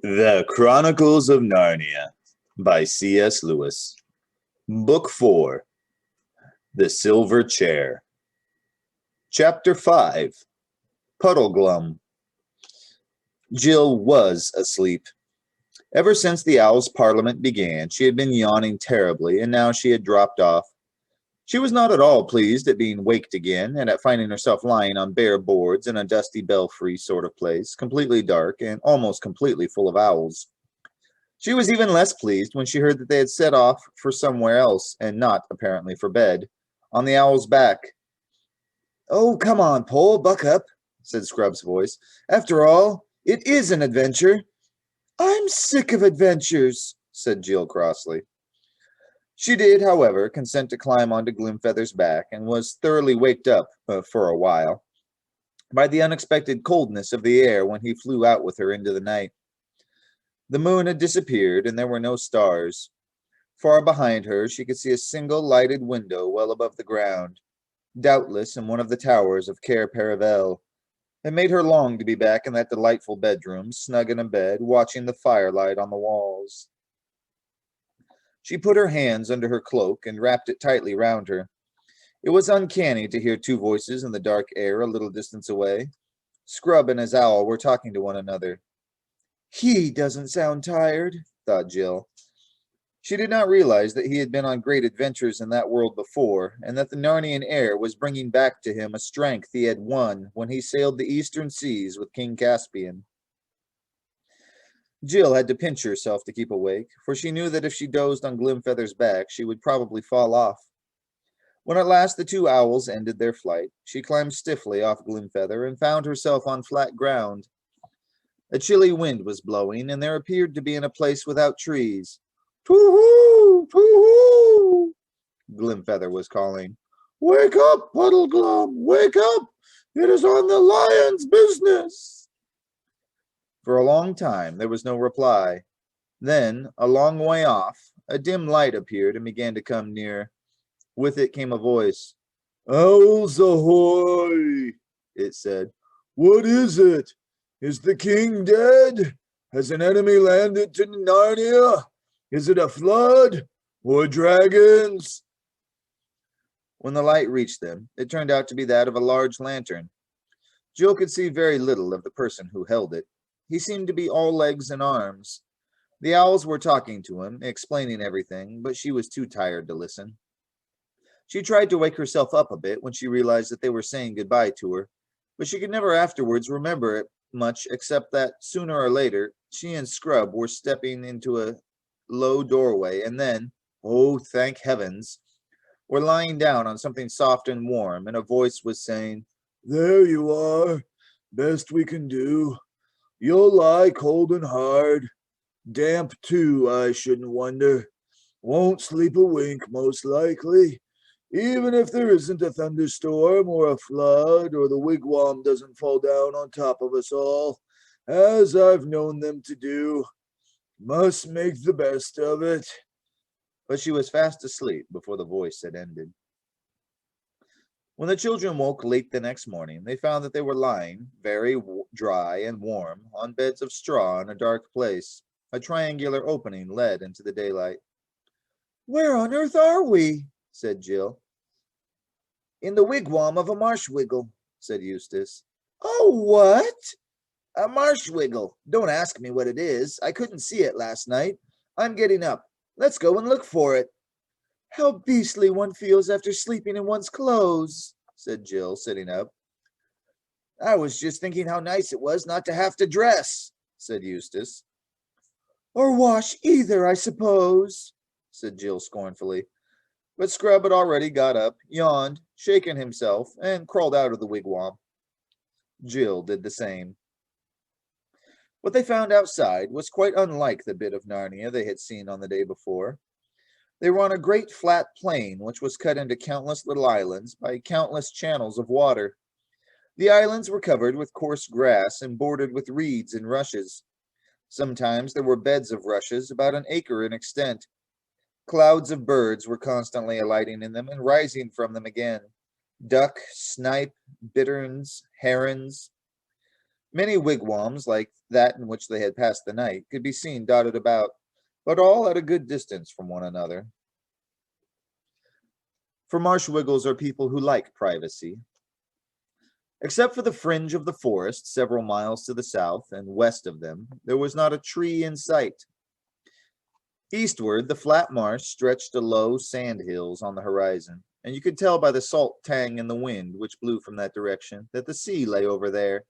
The Chronicles of Narnia by C.S. Lewis. Book 4. The Silver Chair. Chapter 5. Puddleglum. Jill was asleep. Ever since the Owl's Parliament began, she had been yawning terribly, and now she had dropped off. She was not at all pleased at being waked again, and at finding herself lying on bare boards in a dusty belfry sort of place, completely dark and almost completely full of owls. She was even less pleased when she heard that they had set off for somewhere else, and not, apparently, for bed, on the owl's back. "Oh, come on, Pole, buck up," said Scrub's voice. "After all, it is an adventure." "I'm sick of adventures," said Jill crossly. She did, however, consent to climb onto Glimfeather's back, and was thoroughly waked up, for a while, by the unexpected coldness of the air when he flew out with her into the night. The moon had disappeared, and there were no stars. Far behind her, she could see a single lighted window well above the ground, doubtless in one of the towers of Cair Paravel. It made her long to be back in that delightful bedroom, snug in a bed, watching the firelight on the walls. She put her hands under her cloak and wrapped it tightly round her. It was uncanny to hear two voices in the dark air a little distance away. Scrub and his owl were talking to one another. "He doesn't sound tired," thought Jill. She did not realize that he had been on great adventures in that world before, and that the Narnian air was bringing back to him a strength he had won when he sailed the eastern seas with King Caspian. Jill had to pinch herself to keep awake, for she knew that if she dozed on Glimfeather's back, she would probably fall off. When at last the two owls ended their flight, she climbed stiffly off Glimfeather and found herself on flat ground. A chilly wind was blowing, and there appeared to be in a place without trees. "Too-hoo! Too-hoo!" Glimfeather was calling. "Wake up, Puddleglum! Wake up! It is on the lion's business!" For a long time there was no reply. Then, a long way off, a dim light appeared and began to come near. With it came a voice. "Owls ahoy!" it said. "What is it? Is the king dead? Has an enemy landed to Narnia? Is it a flood? Or dragons?" When the light reached them, it turned out to be that of a large lantern. Jill could see very little of the person who held it. He seemed to be all legs and arms. The owls were talking to him, explaining everything, but she was too tired to listen. She tried to wake herself up a bit when she realized that they were saying goodbye to her, but she could never afterwards remember it much except that, sooner or later, she and Scrub were stepping into a low doorway, and then, oh, thank heavens, were lying down on something soft and warm, and a voice was saying, "There you are. Best we can do. You'll lie cold and hard. Damp, too, I shouldn't wonder. Won't sleep a wink, most likely. Even if there isn't a thunderstorm or a flood, or the wigwam doesn't fall down on top of us all, as I've known them to do. Must make the best of it." But she was fast asleep before the voice had ended. When the children woke late the next morning, they found that they were lying, very dry and warm, on beds of straw in a dark place. A triangular opening led into the daylight. "Where on earth are we?" said Jill. "In the wigwam of a marsh wiggle," said Eustace. "Oh, what?" "A marsh wiggle. Don't ask me what it is. I couldn't see it last night. I'm getting up. Let's go and look for it." "How beastly one feels after sleeping in one's clothes," said Jill, sitting up. "I was just thinking how nice it was not to have to dress," said Eustace. "Or wash either, I suppose," said Jill scornfully. But Scrub had already got up, yawned, shaken himself, and crawled out of the wigwam. Jill did the same. What they found outside was quite unlike the bit of Narnia they had seen on the day before. They were on a great flat plain which was cut into countless little islands by countless channels of water. The islands were covered with coarse grass and bordered with reeds and rushes. Sometimes there were beds of rushes about an acre in extent. Clouds of birds were constantly alighting in them and rising from them again. Duck, snipe, bitterns, herons. Many wigwams, like that in which they had passed the night, could be seen dotted about, but all at a good distance from one another. For marsh wiggles are people who like privacy. Except for the fringe of the forest several miles to the south and west of them, there was not a tree in sight. Eastward, the flat marsh stretched to low sand hills on the horizon, and you could tell by the salt tang in the wind which blew from that direction that the sea lay over there.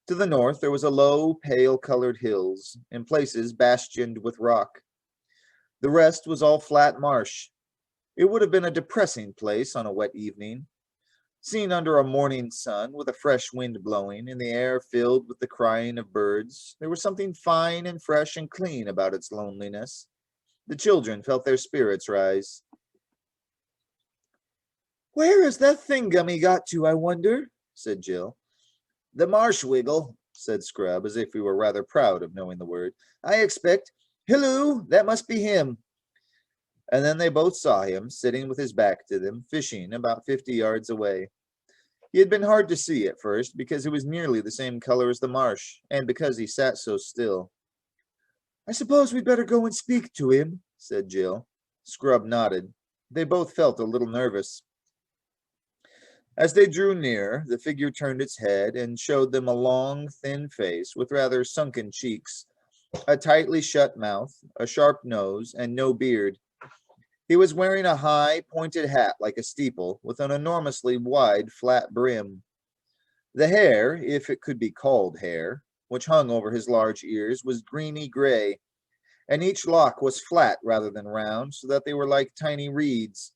To the north, there was a low, pale-colored hills, in places bastioned with rock. The rest was all flat marsh. It would have been a depressing place on a wet evening. Seen under a morning sun, with a fresh wind blowing, and the air filled with the crying of birds, there was something fine and fresh and clean about its loneliness. The children felt their spirits rise. "Where has that thingummy got to, I wonder?" said Jill. "The marsh wiggle," said Scrub, as if he were rather proud of knowing the word. "I expect. Hilloo, that must be him." And then they both saw him, sitting with his back to them, fishing about 50 yards away. He had been hard to see at first, because he was nearly the same color as the marsh, and because he sat so still. "I suppose we'd better go and speak to him," said Jill. Scrub nodded. They both felt a little nervous. As they drew near, the figure turned its head and showed them a long, thin face with rather sunken cheeks, a tightly shut mouth, a sharp nose, and no beard. He was wearing a high, pointed hat like a steeple, with an enormously wide, flat brim. The hair, if it could be called hair, which hung over his large ears, was greeny gray, and each lock was flat rather than round, so that they were like tiny reeds.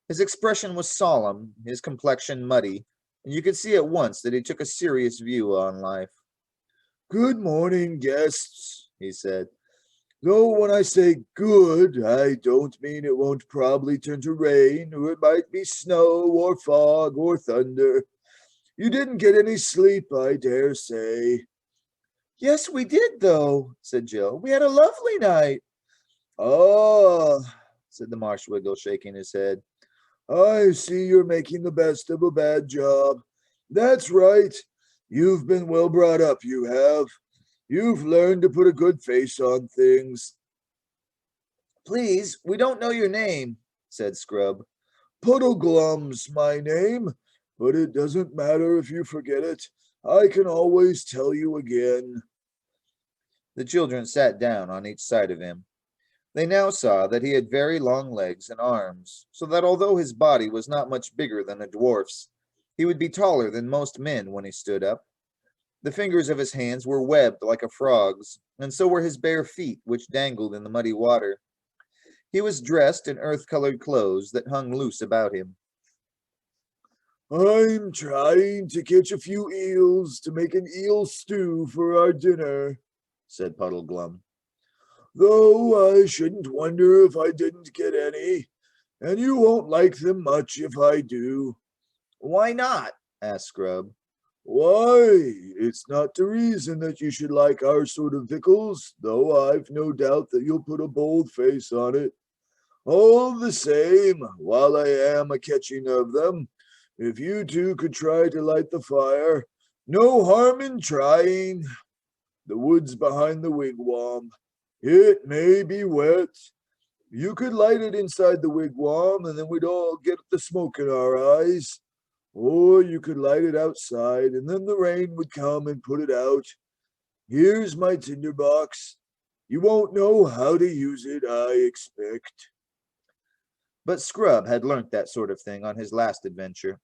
His expression was solemn, his complexion muddy, and you could see at once that he took a serious view on life. "Good morning, guests," he said. "Though when I say good, I don't mean it won't probably turn to rain, or it might be snow, or fog, or thunder. You didn't get any sleep, I dare say." "Yes, we did, though," said Jill. "We had a lovely night." "Ah," said the marsh wiggle, shaking his head. "I see you're making the best of a bad job. That's right. You've been well brought up, you have. You've learned to put a good face on things." "Please, we don't know your name," said Scrub. "Puddleglum's my name, but it doesn't matter if you forget it. I can always tell you again." The children sat down on each side of him. They now saw that he had very long legs and arms, so that although his body was not much bigger than a dwarf's, he would be taller than most men when he stood up. The fingers of his hands were webbed like a frog's, and so were his bare feet, which dangled in the muddy water. He was dressed in earth-colored clothes that hung loose about him. "I'm trying to catch a few eels to make an eel stew for our dinner," said Puddleglum. "Though I shouldn't wonder if I didn't get any, and you won't like them much if I do." "Why not?" asked Scrub. "Why, it's not to reason that you should like our sort of victuals, though I've no doubt that you'll put a bold face on it. All the same, while I am a-catching of them, if you two could try to light the fire, no harm in trying. The wood's behind the wigwam. It may be wet. You could light it inside the wigwam, and then we'd all get the smoke in our eyes. Or you could light it outside, and then the rain would come and put it out. Here's my tinderbox. You won't know how to use it, I expect." But Scrub had learnt that sort of thing on his last adventure.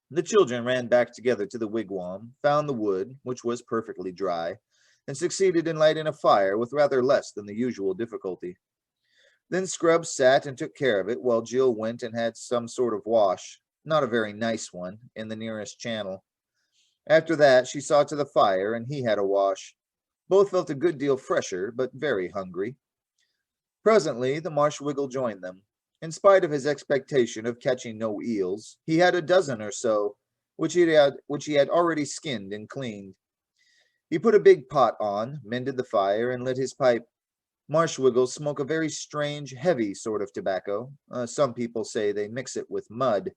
The children ran back together to the wigwam, found the wood, which was perfectly dry, and succeeded in lighting a fire with rather less than the usual difficulty. Then Scrub sat and took care of it while Jill went and had some sort of wash, not a very nice one, in the nearest channel. After that, she saw to the fire, and he had a wash. Both felt a good deal fresher, but very hungry. Presently, the marsh wiggle joined them. In spite of his expectation of catching no eels, he had a dozen or so, which he had already skinned and cleaned. He put a big pot on, mended the fire, and lit his pipe. Marsh wiggles smoke a very strange, heavy sort of tobacco. Some people say they mix it with mud.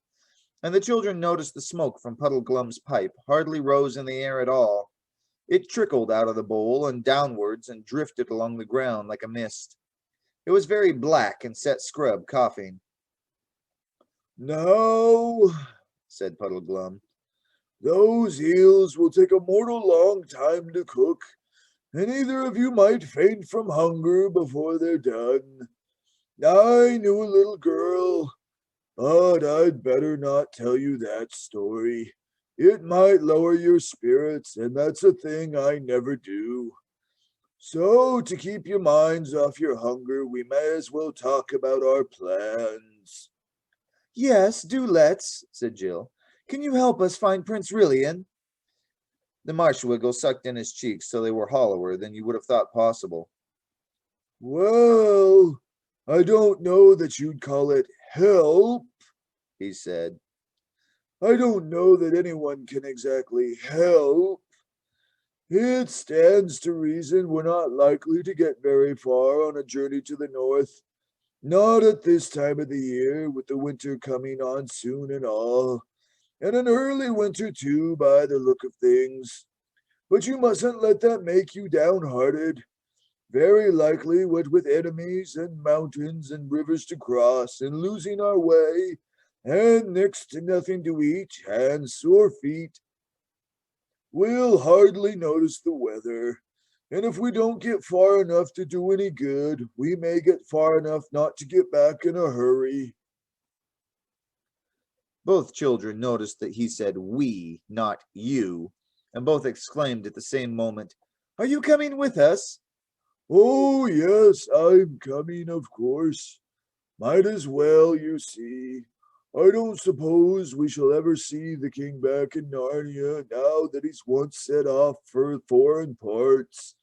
And the children noticed the smoke from Puddleglum's pipe hardly rose in the air at all, It trickled out of the bowl and downwards and drifted along the ground like a mist. It was very black and set Scrub coughing. "Now," said Puddleglum, "those eels will take a mortal long time to cook, and either of you might faint from hunger before they're done. I knew a little girl, but I'd better not tell you that story. It might lower your spirits, and that's a thing I never do. So, to keep your minds off your hunger, we may as well talk about our plans." "Yes, do let's," said Jill. "Can you help us find Prince Rilian?" The Marshwiggle sucked in his cheeks till they were hollower than you would have thought possible. "Well, I don't know that you'd call it help," he said. "I don't know that anyone can exactly help. It stands to reason we're not likely to get very far on a journey to the north. Not at this time of the year, with the winter coming on soon and all. And an early winter, too, by the look of things. But you mustn't let that make you downhearted. Very likely, what with enemies and mountains and rivers to cross and losing our way, and next to nothing to eat and sore feet, we'll hardly notice the weather. And if we don't get far enough to do any good, we may get far enough not to get back in a hurry." Both children noticed that he said we, not you, and both exclaimed at the same moment, "Are you coming with us?" "Oh, yes, I'm coming, of course. Might as well, you see. I don't suppose we shall ever see the king back in Narnia now that he's once set off for foreign parts.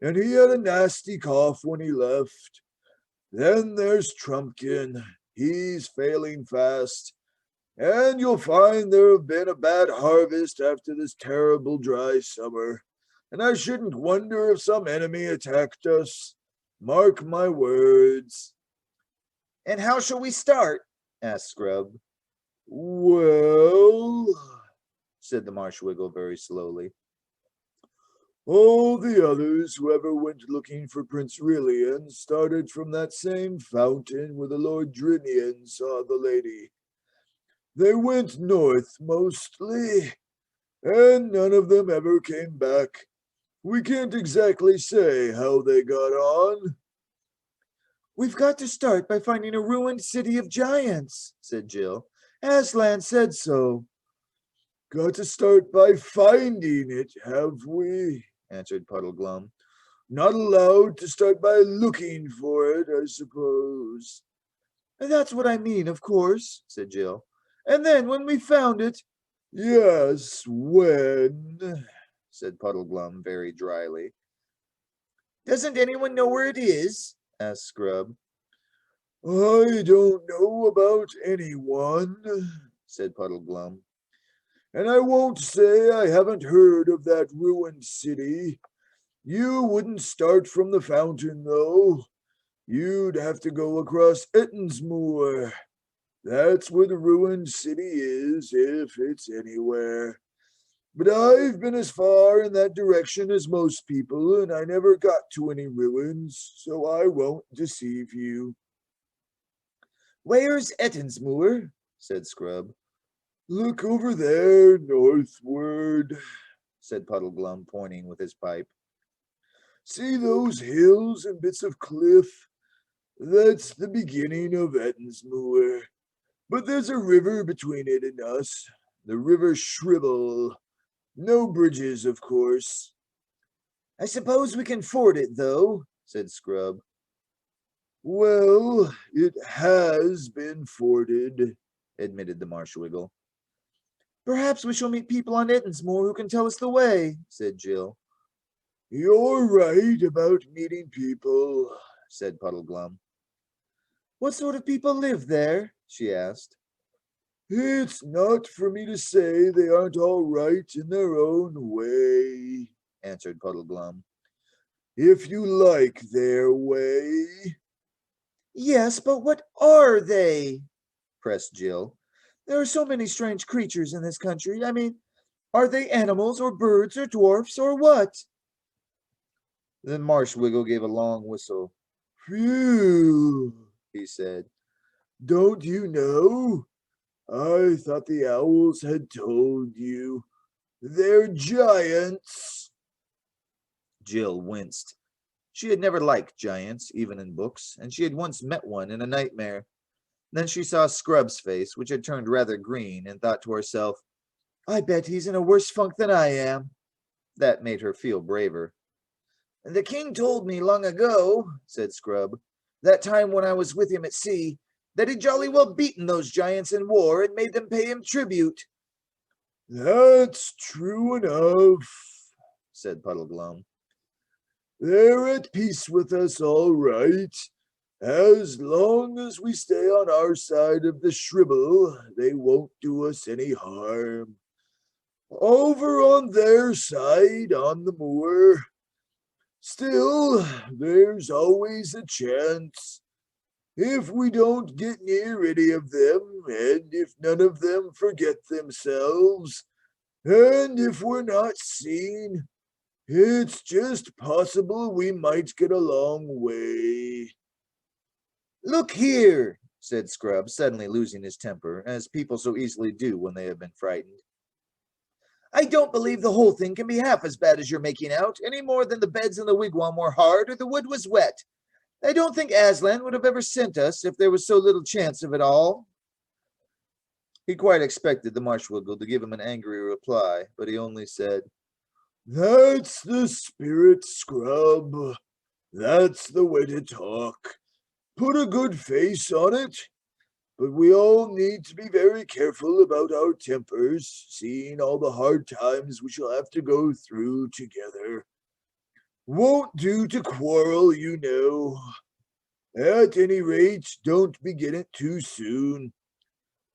And he had a nasty cough when he left. Then there's Trumpkin. He's failing fast. And you'll find there have been a bad harvest after this terrible dry summer. And I shouldn't wonder if some enemy attacked us. Mark my words." "And how shall we start?" asked Scrub. "Well," said the Marshwiggle very slowly, "all the others who ever went looking for Prince Rilian started from that same fountain where the Lord Drinian saw the lady. They went north mostly, and none of them ever came back. We can't exactly say how they got on." "We've got to start by finding a ruined city of giants," said Jill. "Aslan said so." "Got to start by finding it, have we?" answered Puddleglum. "Not allowed to start by looking for it, I suppose." "That's what I mean, of course," said Jill. "And then when we found it—" "Yes, when," said Puddleglum very dryly. "Doesn't anyone know where it is?" asked Scrub. "I don't know about anyone," said Puddleglum. "And I won't say I haven't heard of that ruined city. You wouldn't start from the fountain, though. You'd have to go across Ettonsmoor. That's where the ruined city is, if it's anywhere. But I've been as far in that direction as most people, and I never got to any ruins, so I won't deceive you." "Where's Ettonsmoor?" said Scrub. "Look over there, northward," said Puddleglum, pointing with his pipe. "See those hills and bits of cliff? That's the beginning of Ettonsmoor. But there's a river between it and us, the River Shrivel. No bridges, of course." "I suppose we can ford it, though," said Scrub. "Well, it has been forded," admitted the Marshwiggle. "Perhaps we shall meet people on Ettonsmoor who can tell us the way," said Jill. "You're right about meeting people," said Puddleglum. "What sort of people live there?" she asked. "It's not for me to say they aren't all right in their own way," answered Puddleglum. "If you like their way." "Yes, but what are they?" pressed Jill. "There are so many strange creatures in this country. I mean, Are they animals or birds or dwarfs or what? Then Marshwiggle gave a long whistle. Phew, he said. Don't you know? I thought the owls had told you. They're giants. Jill winced. She had never liked giants, even in books, and she had once met one in a nightmare. Then she saw Scrub's face, which had turned rather green, and thought to herself, I bet he's in a worse funk than I am. That made her feel braver. The king told me long ago, said Scrub, that time when I was with him at sea, that he'd jolly well beaten those giants in war and made them pay him tribute. That's true enough, said Puddleglum. They're at peace with us all right. As long as we stay on our side of the shribble, they won't do us any harm. Over on their side, on the moor, still, there's always a chance. If we don't get near any of them, and if none of them forget themselves, and if we're not seen, it's just possible we might get a long way. Look here, said Scrub, suddenly losing his temper, as people so easily do when they have been frightened. I don't believe the whole thing can be half as bad as you're making out, any more than the beds in the wigwam were hard or the wood was wet. I don't think Aslan would have ever sent us if there was so little chance of it all. He quite expected the Marshwiggle to give him an angry reply, but he only said, That's the spirit, Scrub. That's the way to talk. Put a good face on it. But we all need to be very careful about our tempers, seeing all the hard times we shall have to go through together. Won't do to quarrel, you know. At any rate, don't begin it too soon.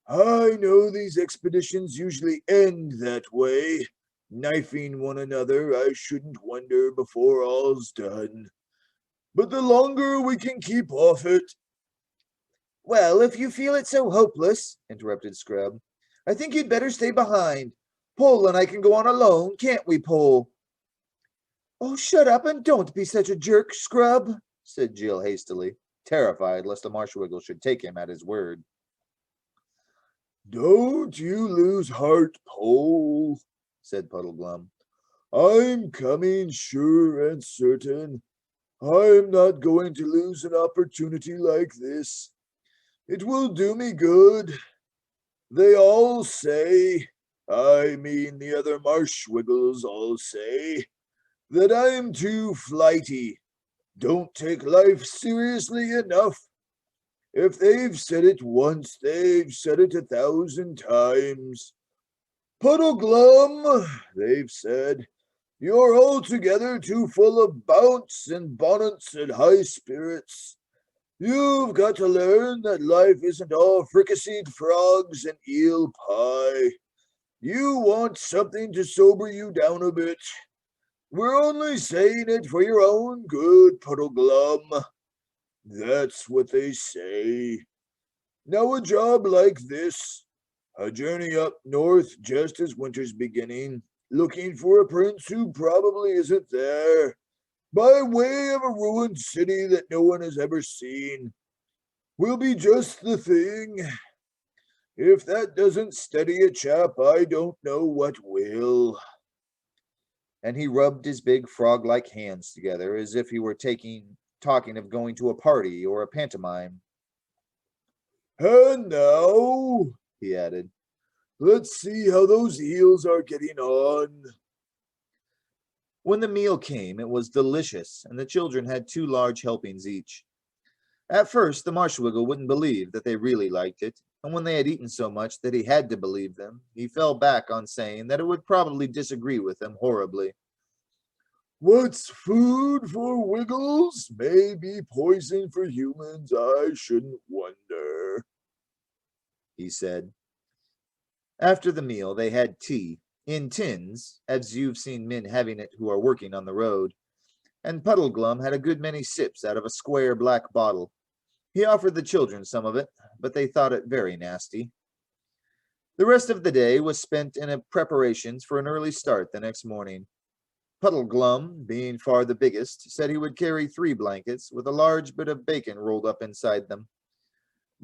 I know these expeditions usually end that way, knifing one another, I shouldn't wonder, before all's done. But the longer we can keep off it... Well, if you feel it so hopeless, interrupted Scrub, I think you'd better stay behind. Pole and I can go on alone, can't we, Pole? Oh, shut up and don't be such a jerk, Scrub, said Jill hastily, terrified lest the Marshwiggle should take him at his word. Don't you lose heart, Pole, said Puddleglum. I'm coming sure and certain. I'm not going to lose an opportunity like this. It will do me good. They all say, I mean the other Marshwiggles all say, that I'm too flighty, don't take life seriously enough. If they've said it once, they've said it 1,000 times. Puddleglum, they've said, you're altogether too full of bounce and bonnets and high spirits. You've got to learn that life isn't all fricasseed frogs and eel pie. You want something to sober you down a bit. We're only saying it for your own good, Puddleglum. That's what they say. Now a job like this, a journey up north just as winter's beginning, looking for a prince who probably isn't there, by way of a ruined city that no one has ever seen, will be just the thing. If that doesn't steady a chap, I don't know what will. And he rubbed his big frog-like hands together as if he were talking of going to a party or a pantomime. And now, he added, let's see how those eels are getting on. When the meal came, it was delicious, and the children had 2 large helpings each. At first, the Marshwiggle wouldn't believe that they really liked it, and when they had eaten so much that he had to believe them, he fell back on saying that it would probably disagree with them horribly. What's food for Wiggles may be poison for humans, I shouldn't wonder, he said. After the meal, they had tea, in tins, as you've seen men having it who are working on the road, and Puddleglum had a good many sips out of a square black bottle. He offered the children some of it, but they thought it very nasty. The rest of the day was spent in preparations for an early start the next morning. Puddleglum, being far the biggest, said he would carry 3 blankets with a large bit of bacon rolled up inside them.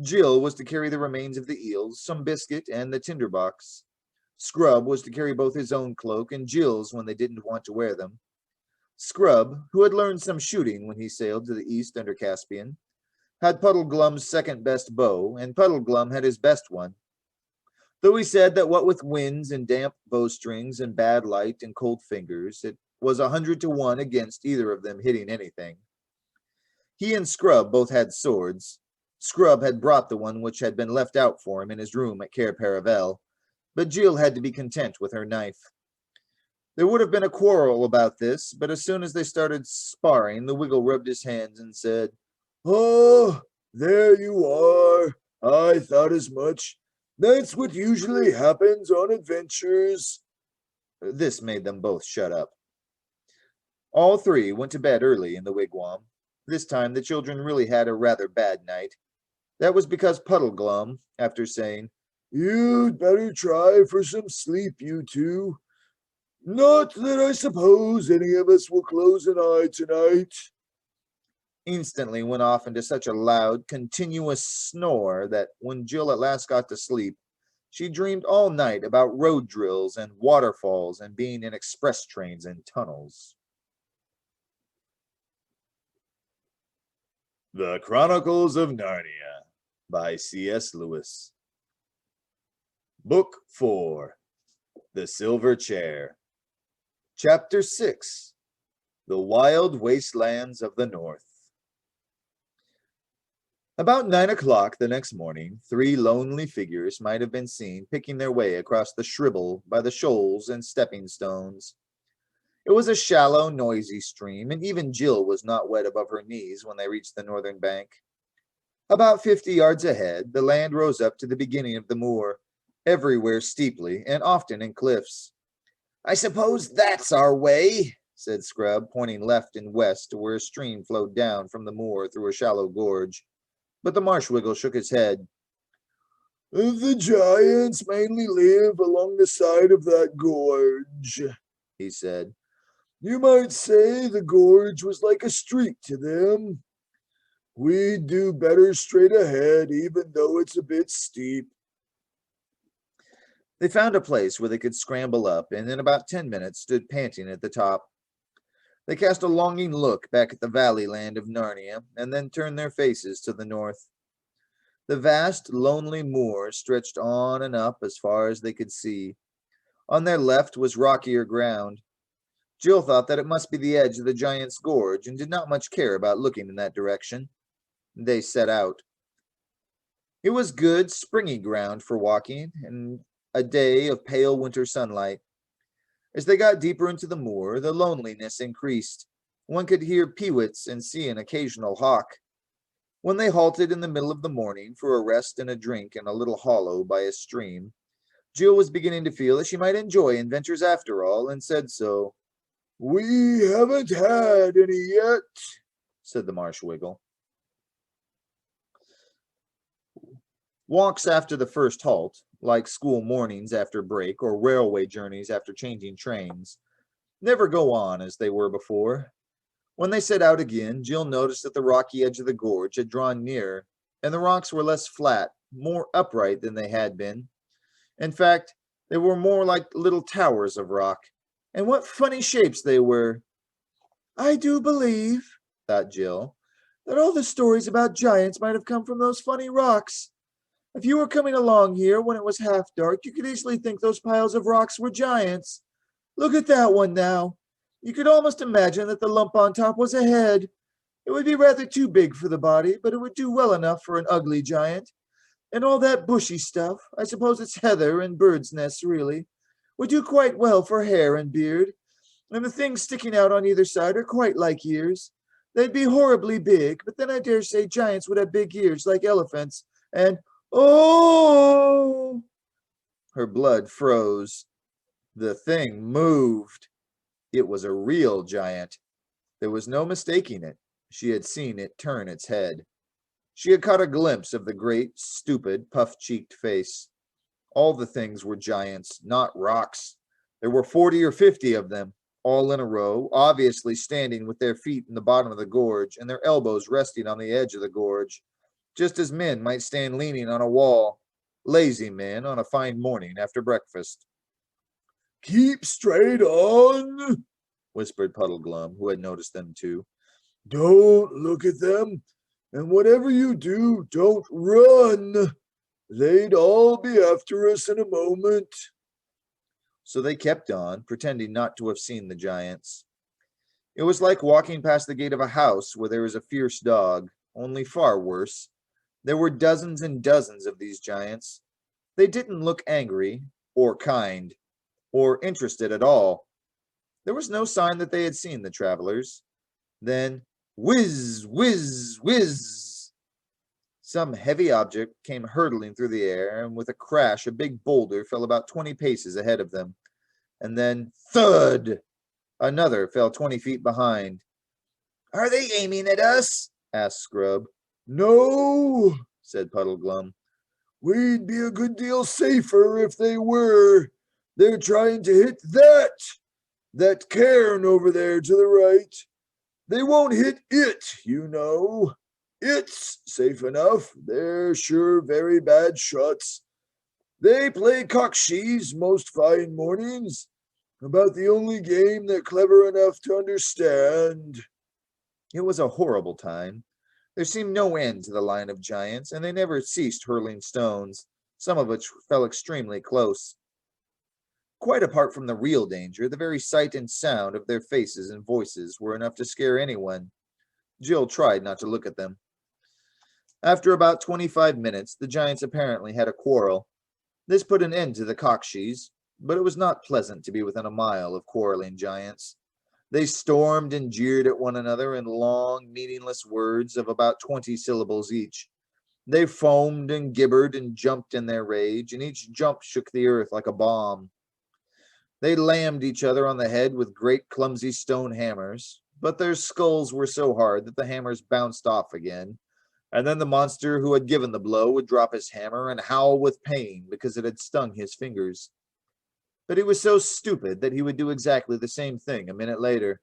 Jill was to carry the remains of the eels, some biscuit, and the tinder box. Scrub was to carry both his own cloak and Jill's when they didn't want to wear them. Scrub, who had learned some shooting when he sailed to the east under Caspian, had Puddleglum's second best bow, and Puddleglum had his best one, though he said that what with winds and damp bowstrings and bad light and cold fingers, it was 100 to 1 against either of them hitting anything. He and Scrub both had swords. Scrub had brought the one which had been left out for him in his room at Cair Paravel, but Jill had to be content with her knife. There would have been a quarrel about this, but as soon as they started sparring, the Wiggle rubbed his hands and said, "Oh, there you are. I thought as much. That's what usually happens on adventures." This made them both shut up. All 3 went to bed early in the wigwam. This time the children really had a rather bad night. That was because Puddleglum, after saying, "You'd better try for some sleep, you two. Not that I suppose any of us will close an eye tonight," instantly went off into such a loud, continuous snore that when Jill at last got to sleep, she dreamed all night about road drills and waterfalls and being in express trains and tunnels. The Chronicles of Narnia by C.S. Lewis. Book 4. The Silver Chair. Chapter 6. The Wild Wastelands of the North. About 9 o'clock the next morning, 3 lonely figures might have been seen picking their way across the Shribble by the shoals and stepping stones. It was a shallow, noisy stream, and even Jill was not wet above her knees when they reached the northern bank. About 50 yards ahead, the land rose up to the beginning of the moor, everywhere steeply and often in cliffs. "I suppose that's our way," said Scrub, pointing left and west to where a stream flowed down from the moor through a shallow gorge. But the Marshwiggle shook his head. "The giants mainly live along the side of that gorge," he said. "You might say the gorge was like a street to them. We'd do better straight ahead, even though it's a bit steep." They found a place where they could scramble up, and in about 10 minutes stood panting at the top. They cast a longing look back at the valley land of Narnia, and then turned their faces to the north. The vast, lonely moor stretched on and up as far as they could see. On their left was rockier ground. Jill thought that it must be the edge of the Giant's Gorge, and did not much care about looking in that direction. They set out. It was good, springy ground for walking, and a day of pale winter sunlight. As they got deeper into the moor, the loneliness increased. One could hear peewits and see an occasional hawk. When they halted in the middle of the morning for a rest and a drink in a little hollow by a stream, Jill was beginning to feel that she might enjoy adventures after all, and said so. "We haven't had any yet," said the Marshwiggle. Walks after the first halt, like school mornings after break or railway journeys after changing trains, never go on as they were before. When they set out again, Jill noticed that the rocky edge of the gorge had drawn nearer, and the rocks were less flat, more upright than they had been. In fact, they were more like little towers of rock. And what funny shapes they were! "I do believe," thought Jill, "that all the stories about giants might have come from those funny rocks. If you were coming along here when it was half dark, you could easily think those piles of rocks were giants. Look at that one now. You could almost imagine that the lump on top was a head. It would be rather too big for the body, but it would do well enough for an ugly giant. And all that bushy stuff, I suppose it's heather and birds' nests really, would do quite well for hair and beard. And the things sticking out on either side are quite like ears. They'd be horribly big, but then I dare say giants would have big ears like elephants. And oh!" Her blood froze. The thing moved. It was a real giant. There was no mistaking it. She had seen it turn its head. She had caught a glimpse of the great, stupid, puff-cheeked face. All the things were giants, not rocks. There were 40 or 50 of them, all in a row, obviously standing with their feet in the bottom of the gorge and their elbows resting on the edge of the gorge, just as men might stand leaning on a wall, lazy men on a fine morning after breakfast. "Keep straight on," whispered Puddleglum, who had noticed them too. "Don't look at them, and whatever you do, don't run. They'd all be after us in a moment." So they kept on, pretending not to have seen the giants. It was like walking past the gate of a house where there is a fierce dog, only far worse. There were dozens and dozens of these giants. They didn't look angry, or kind, or interested at all. There was no sign that they had seen the travelers. Then, whiz, whiz, whiz! Some heavy object came hurtling through the air, and with a crash, a big boulder fell about 20 paces ahead of them. And then, thud! Another fell 20 feet behind. "Are they aiming at us?" asked Scrub. "No," said Puddleglum. "We'd be a good deal safer if they were. They're trying to hit that cairn over there to the right. They won't hit it, you know. It's safe enough. They're sure very bad shots. They play cockshies most fine mornings. About the only game they're clever enough to understand." It was a horrible time. There seemed no end to the line of giants, and they never ceased hurling stones, some of which fell extremely close. Quite apart from the real danger, the very sight and sound of their faces and voices were enough to scare anyone. Jill tried not to look at them. After about 25 minutes, the giants apparently had a quarrel. This put an end to the cockshies, but it was not pleasant to be within a mile of quarreling giants. They stormed and jeered at one another in long, meaningless words of about 20 syllables each. They foamed and gibbered and jumped in their rage, and each jump shook the earth like a bomb. They lammed each other on the head with great clumsy stone hammers, but their skulls were so hard that the hammers bounced off again, and then the monster who had given the blow would drop his hammer and howl with pain because it had stung his fingers. But he was so stupid that he would do exactly the same thing a minute later.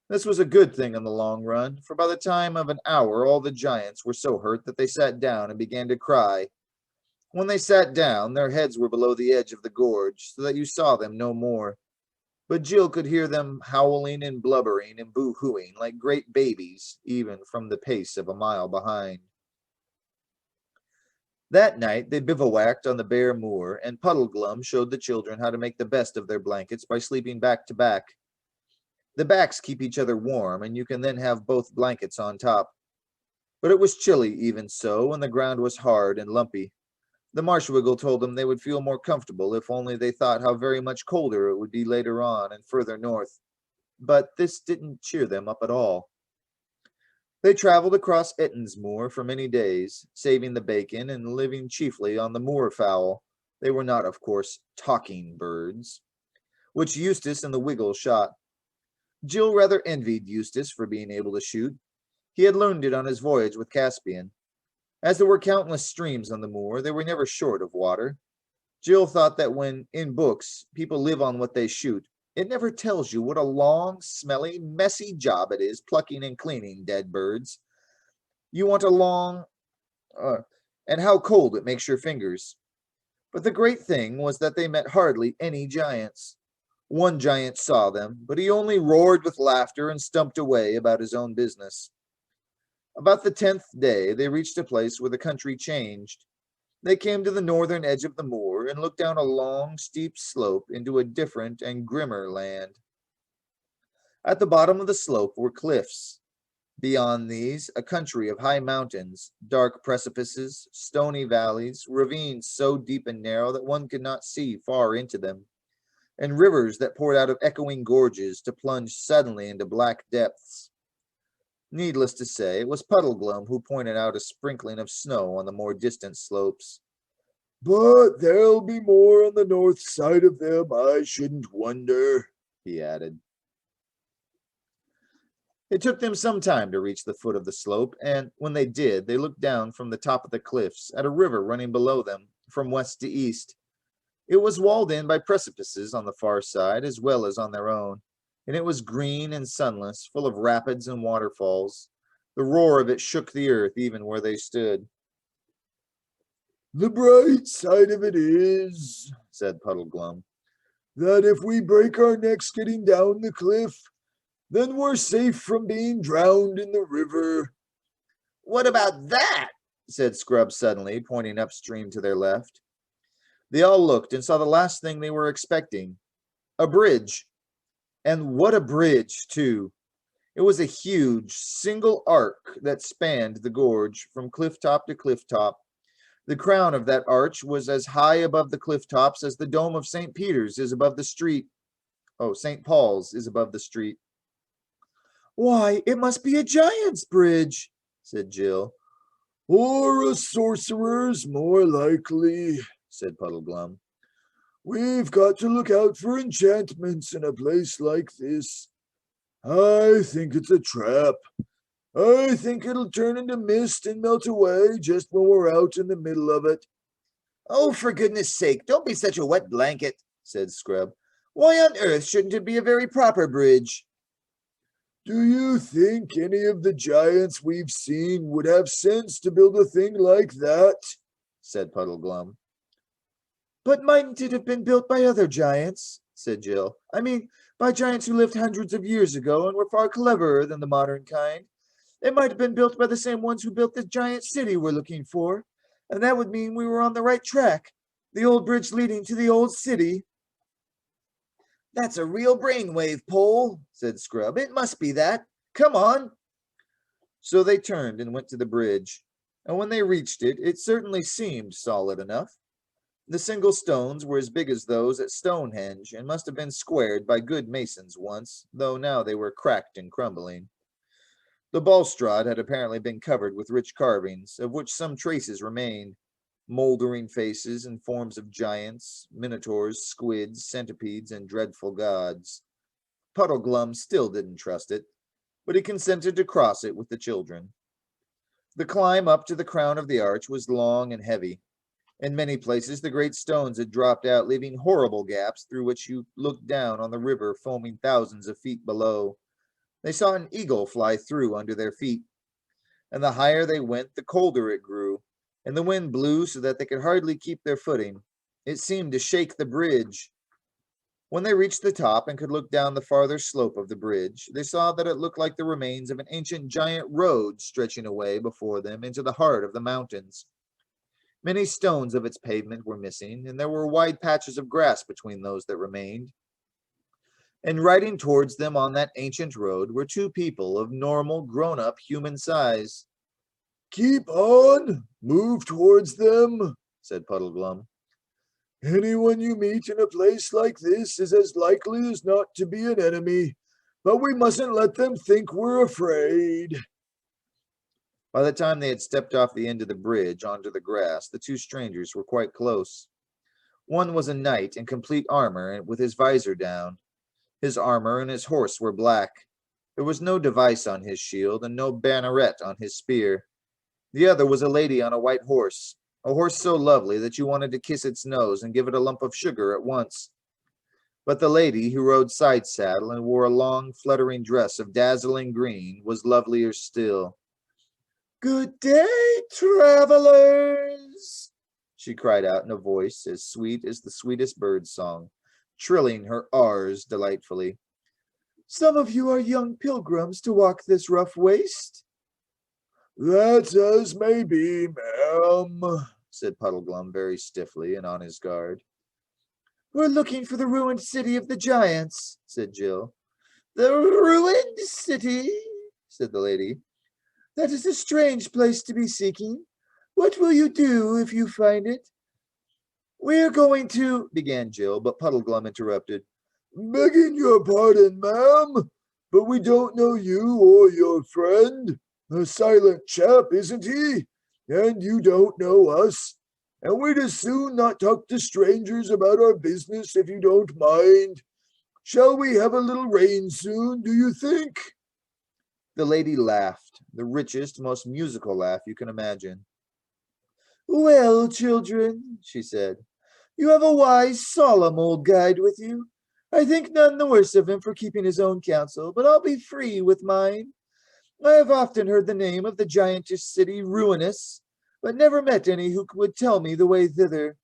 This was a good thing in the long run, for by the time of an hour all the giants were so hurt that they sat down and began to cry. When they sat down, their heads were below the edge of the gorge, so that you saw them no more. But Jill could hear them howling and blubbering and boo-hooing like great babies, even from the pace of a mile behind. That night they bivouacked on the bare moor, and Puddleglum showed the children how to make the best of their blankets by sleeping back to back. The backs keep each other warm, and you can then have both blankets on top. But it was chilly even so, and the ground was hard and lumpy. The Marshwiggle told them they would feel more comfortable if only they thought how very much colder it would be later on and further north. But this didn't cheer them up at all. They traveled across Etton's Moor for many days, saving the bacon and living chiefly on the moorfowl. They were not, of course, talking birds, which Eustace and the Wiggle shot. Jill rather envied Eustace for being able to shoot. He had learned it on his voyage with Caspian. As there were countless streams on the moor, they were never short of water. Jill thought that when, in books, people live on what they shoot, it never tells you what a long, smelly, messy job it is plucking and cleaning dead birds. You want a long, and how cold it makes your fingers. But the great thing was that they met hardly any giants. One giant saw them, but he only roared with laughter and stumped away about his own business. About the 10th day, they reached a place where the country changed. They came to the northern edge of the moor and looked down a long, steep slope into a different and grimmer land. At the bottom of the slope were cliffs. Beyond these, a country of high mountains, dark precipices, stony valleys, ravines so deep and narrow that one could not see far into them, and rivers that poured out of echoing gorges to plunge suddenly into black depths. Needless to say, it was Puddleglum who pointed out a sprinkling of snow on the more distant slopes. "But there'll be more on the north side of them, I shouldn't wonder," he added. It took them some time to reach the foot of the slope, and when they did, they looked down from the top of the cliffs at a river running below them from west to east. It was walled in by precipices on the far side as well as on their own, and it was green and sunless, full of rapids and waterfalls. The roar of it shook the earth even where they stood. "The bright side of it is," said Puddleglum, "that if we break our necks getting down the cliff, then we're safe from being drowned in the river." "What about that?" said Scrub suddenly, pointing upstream to their left. They all looked and saw the last thing they were expecting, a bridge. And what a bridge, too! It was a huge, single arc that spanned the gorge from cliff top to cliff top. The crown of that arch was as high above the cliff tops as the dome of St. Peter's is above the street. Oh, St. Paul's is above the street. "Why, it must be a giant's bridge," said Jill. "Or a sorcerer's, more likely," said Puddleglum. "We've got to look out for enchantments in a place like this. I think it's a trap. I think it'll turn into mist and melt away just when we're out in the middle of it." "Oh, for goodness sake, don't be such a wet blanket," said Scrub. "Why on earth shouldn't it be a very proper bridge?" "Do you think any of the giants we've seen would have sense to build a thing like that?" said Puddleglum. "But mightn't it have been built by other giants?" said Jill. "I mean, by giants who lived hundreds of years ago and were far cleverer than the modern kind. It might have been built by the same ones who built the giant city we're looking for, and that would mean we were on the right track. The old bridge leading to the old city." "That's a real brainwave, Pole," said Scrub. "It must be that. Come on." So they turned and went to the bridge, and when they reached it, it certainly seemed solid enough. The single stones were as big as those at Stonehenge, and must have been squared by good masons once, though now they were cracked and crumbling. The balustrade had apparently been covered with rich carvings, of which some traces remained, moldering faces and forms of giants, minotaurs, squids, centipedes, and dreadful gods. Puddleglum still didn't trust it, but he consented to cross it with the children. The climb up to the crown of the arch was long and heavy. In many places the great stones had dropped out, leaving horrible gaps through which you looked down on the river foaming thousands of feet below. They saw an eagle fly through under their feet, and the higher they went, the colder it grew, and the wind blew so that they could hardly keep their footing. It seemed to shake the bridge. When they reached the top and could look down the farther slope of the bridge, they saw that it looked like the remains of an ancient giant road stretching away before them into the heart of the mountains. Many stones of its pavement were missing, and there were wide patches of grass between those that remained. And riding towards them on that ancient road were two people of normal, grown-up human size. "Keep on! Move towards them," said Puddleglum. "Anyone you meet in a place like this is as likely as not to be an enemy, but we mustn't let them think we're afraid." By the time they had stepped off the end of the bridge onto the grass, the two strangers were quite close. One was a knight in complete armor and with his visor down. His armor and his horse were black. There was no device on his shield and no banneret on his spear. The other was a lady on a white horse, a horse so lovely that you wanted to kiss its nose and give it a lump of sugar at once. But the lady, who rode side saddle and wore a long, fluttering dress of dazzling green, was lovelier still. "Good day, travelers," she cried out in a voice as sweet as the sweetest bird song, trilling her R's delightfully. "Some of you are young pilgrims to walk this rough waste." "That's as may be, ma'am," said Puddleglum very stiffly and on his guard. "We're looking for the ruined city of the giants," said Jill. "The ruined city?" said the lady. "That is a strange place to be seeking. What will you do if you find it?" "We're going to—" began Jill, but Puddleglum interrupted. "Begging your pardon, ma'am, but we don't know you or your friend. A silent chap, isn't he? And you don't know us. And we'd as soon not talk to strangers about our business if you don't mind. Shall we have a little rain soon, do you think?" The lady laughed, the richest, most musical laugh you can imagine. "Well, children," she said, You have a wise, solemn old guide with you. I think none the worse of him for keeping his own counsel, but I'll be free with mine. I have often heard the name of the giantish city Ruinous, but never met any who would tell me the way thither.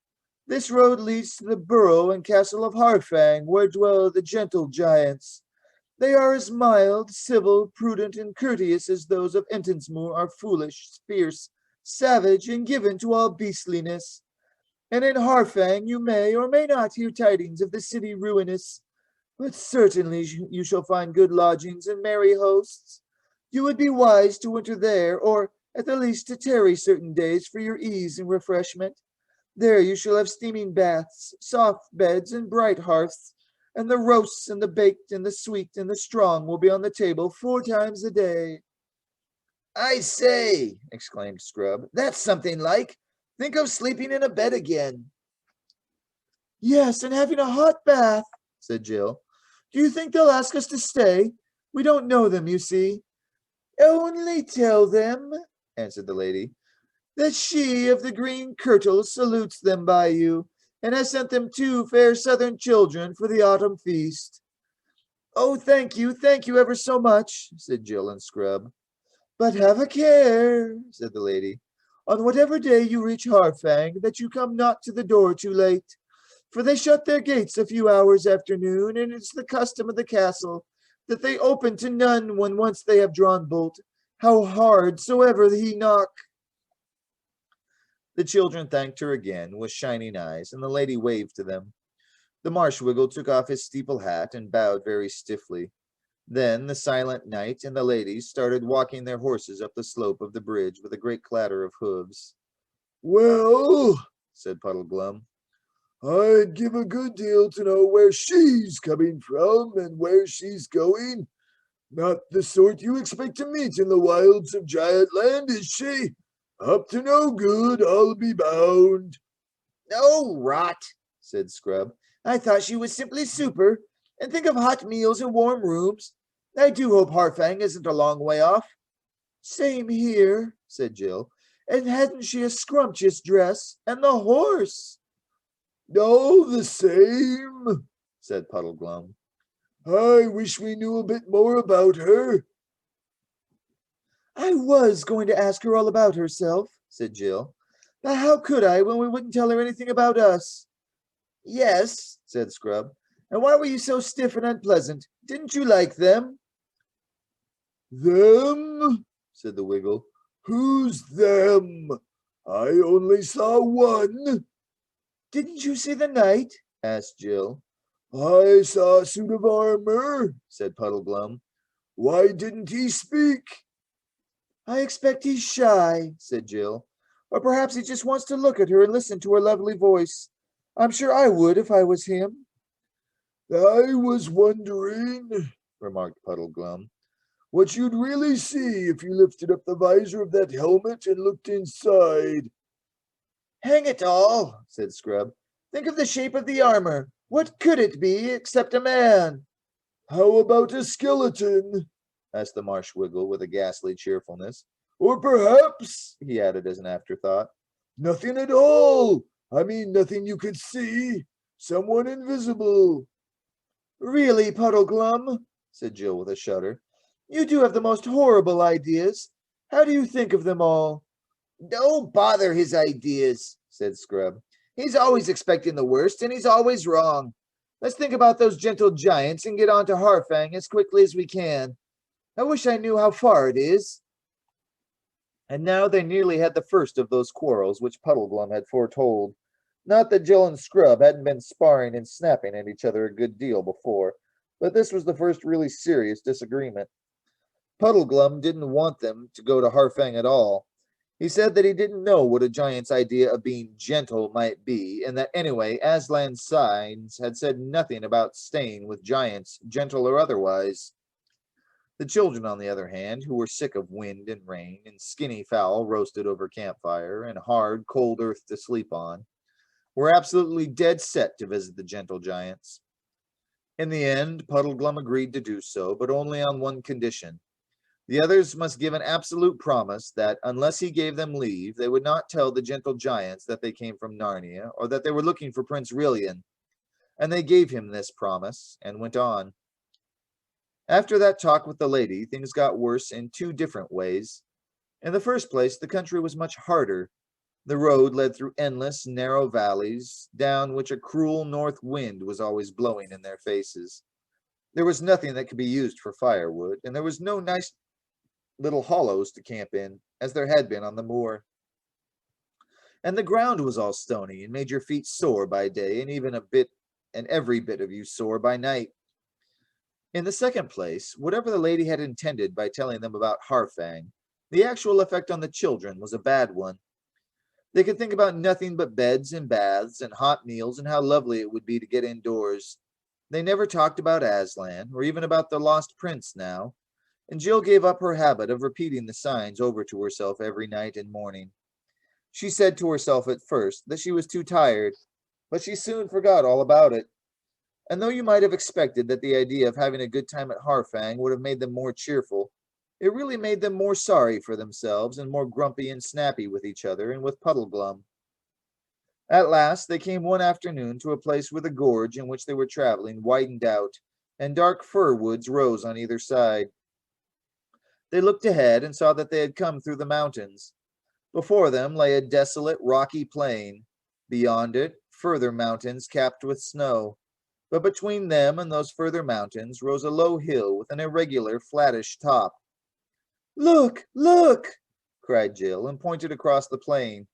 This road leads to the borough and castle of Harfang, where dwell the gentle giants. They are as mild, civil, prudent, and courteous as those of Entonsmoor are foolish, fierce, savage, and given to all beastliness. And in Harfang you may or may not hear tidings of the city Ruinous, but certainly you shall find good lodgings and merry hosts. You would be wise to winter there, or at the least to tarry certain days for your ease and refreshment. There you shall have steaming baths, soft beds, and bright hearths, and the roasts and the baked and the sweet and the strong will be on the table 4 times a day. I say, exclaimed Scrub, that's something like. Think of sleeping in a bed again. Yes, and having a hot bath, said Jill. Do you think they'll ask us to stay? We don't know them, you see. Only tell them, answered the lady, that she of the green kirtle salutes them by you, and has sent them 2 fair southern children for the autumn feast. Oh, thank you ever so much, said Jill and Scrub. But have a care, said the lady, on whatever day you reach Harfang, that you come not to the door too late, for they shut their gates a few hours after noon, and it's the custom of the castle that they open to none when once they have drawn bolt, how hard soever he knock. The children thanked her again with shining eyes, and the lady waved to them. The Marshwiggle took off his steeple hat and bowed very stiffly. Then the silent knight and the ladies started walking their horses up the slope of the bridge with a great clatter of hooves. Well, said Puddleglum, I'd give a good deal to know where she's coming from and where she's going. Not the sort you expect to meet in the wilds of Giant Land, is she? Up to no good, I'll be bound. Oh, rot, said Scrub. I thought she was simply super, and think of hot meals and warm rooms. I do hope Harfang isn't a long way off. Same here, said Jill. And hadn't she a scrumptious dress, and the horse? All the same, said Puddleglum. I wish we knew a bit more about her. I was going to ask her all about herself, said Jill. But how could I when we wouldn't tell her anything about us? Yes, said Scrub. And why were you so stiff and unpleasant? Didn't you like them? Them? Said the Wiggle. Who's them? I only saw one. Didn't you see the knight? Asked Jill. I saw a suit of armor, said Puddleglum. Why didn't he speak? I expect he's shy, said Jill. Or perhaps he just wants to look at her and listen to her lovely voice. I'm sure I would if I was him. I was wondering, remarked Puddleglum, what you'd really see if you lifted up the visor of that helmet and looked inside. Hang it all, said Scrub. Think of the shape of the armor. What could it be except a man? How about a skeleton? Asked the Marshwiggle with a ghastly cheerfulness. Or perhaps, he added as an afterthought, nothing at all. I mean, nothing you could see. Someone invisible. Really, Puddleglum, said Jill with a shudder. You do have the most horrible ideas. How do you think of them all? Don't bother his ideas, said Scrub. He's always expecting the worst, and he's always wrong. Let's think about those gentle giants and get on to Harfang as quickly as we can. I wish I knew how far it is. And now they nearly had the first of those quarrels which Puddleglum had foretold. Not that Jill and Scrub hadn't been sparring and snapping at each other a good deal before, but this was the first really serious disagreement. Puddleglum didn't want them to go to Harfang at all. He said that he didn't know what a giant's idea of being gentle might be, and that anyway, Aslan's signs had said nothing about staying with giants, gentle or otherwise. The children, on the other hand, who were sick of wind and rain, and skinny fowl roasted over campfire, and hard, cold earth to sleep on, were absolutely dead set to visit the gentle giants. In the end, Puddleglum agreed to do so, but only on one condition. The others must give an absolute promise that, unless he gave them leave, they would not tell the gentle giants that they came from Narnia, or that they were looking for Prince Rilian. And they gave him this promise, and went on. After that talk with the lady, things got worse in two different ways. In the first place, the country was much harder. The road led through endless, narrow valleys, down which a cruel north wind was always blowing in their faces. There was nothing that could be used for firewood, and there was no nice little hollows to camp in, as there had been on the moor. And the ground was all stony, and made your feet sore by day, and every bit of you sore by night. In the second place, whatever the lady had intended by telling them about Harfang, the actual effect on the children was a bad one. They could think about nothing but beds and baths and hot meals and how lovely it would be to get indoors. They never talked about Aslan, or even about the lost prince now, and Jill gave up her habit of repeating the signs over to herself every night and morning. She said to herself at first that she was too tired, but she soon forgot all about it. And though you might have expected that the idea of having a good time at Harfang would have made them more cheerful, it really made them more sorry for themselves and more grumpy and snappy with each other and with Puddleglum. At last, they came one afternoon to a place where the gorge in which they were traveling widened out, and dark fir woods rose on either side. They looked ahead and saw that they had come through the mountains. Before them lay a desolate, rocky plain. Beyond it, further mountains capped with snow. But between them and those further mountains rose a low hill with an irregular, flattish top. "Look, look!" cried Jill, and pointed across the plain.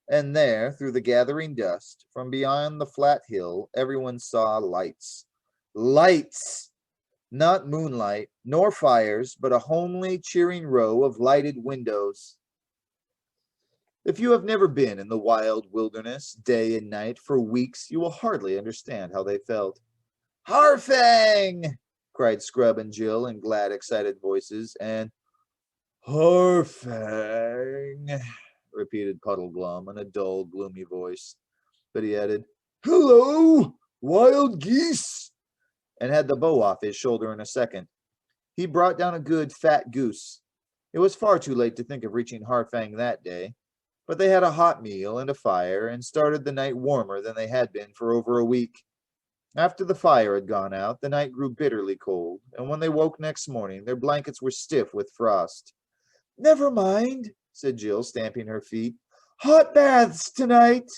And there, through the gathering dust, from beyond the flat hill, everyone saw lights. Lights! Not moonlight, nor fires, but a homely, cheering row of lighted windows. If you have never been in the wild wilderness, day and night, for weeks, you will hardly understand how they felt. "Harfang!" cried Scrub and Jill in glad, excited voices, and "Harfang!" repeated Puddleglum in a dull, gloomy voice. But he added, Hello, wild geese. and had the bow off his shoulder in a second. He brought down a good, fat goose. It was far too late to think of reaching Harfang that day, but they had a hot meal and a fire, and started the night warmer than they had been for over a week. After the fire had gone out, the night grew bitterly cold, and when they woke next morning, their blankets were stiff with frost. "Never mind," said Jill, stamping her feet. "Hot baths tonight."